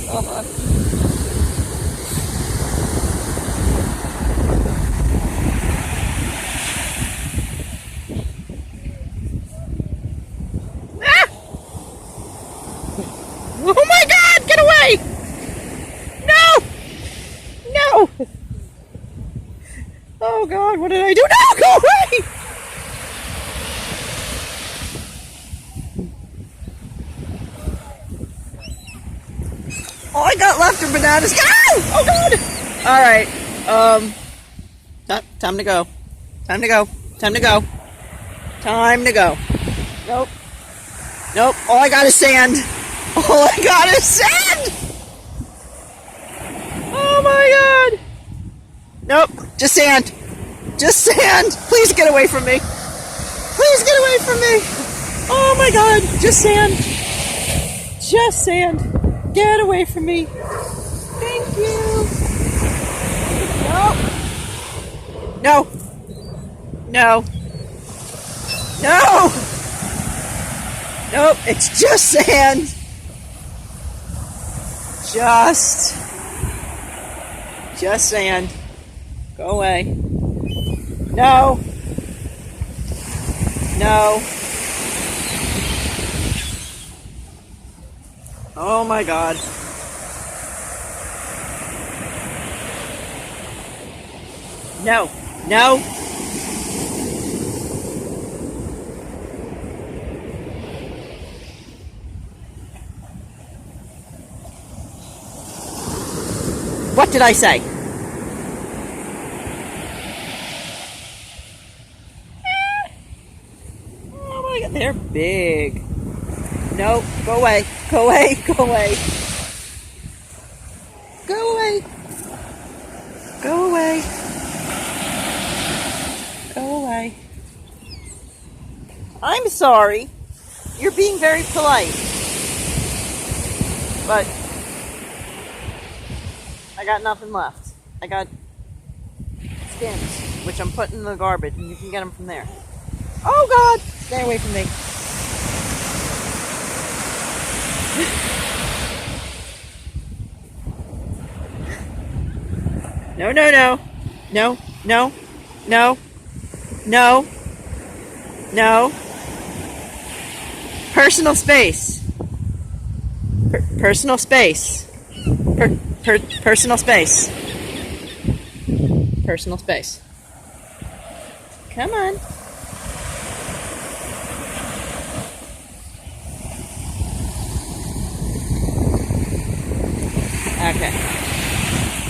God. Ah! Oh my God! Get away! No! No! Oh God! What did I do? No! Go away! All I got left are bananas. Ah! Oh God! All right. Time to go. Time to go. Time to go. Time to go. Nope. Nope. All I got is sand. All I got is sand. Oh my God. Nope. Just sand. Just sand. Please get away from me. Please get away from me. Oh my God. Just sand. Just sand. Get away from me. Thank you. No. No. No. No. Nope. It's just sand. Just sand. Go away. No. No. Oh my God. No. No. What did I say? Oh my God, they're big. No, go away. Go away. Go away. Go away. Go away. Go away. I'm sorry. You're being very polite. But I got nothing left. I got skins, which I'm putting in the garbage, and you can get them from there. Oh God! Stay away from me. No, no, no. No, no, no, no, no. Personal space. Personal space. Personal space. Personal space. Come on. Okay.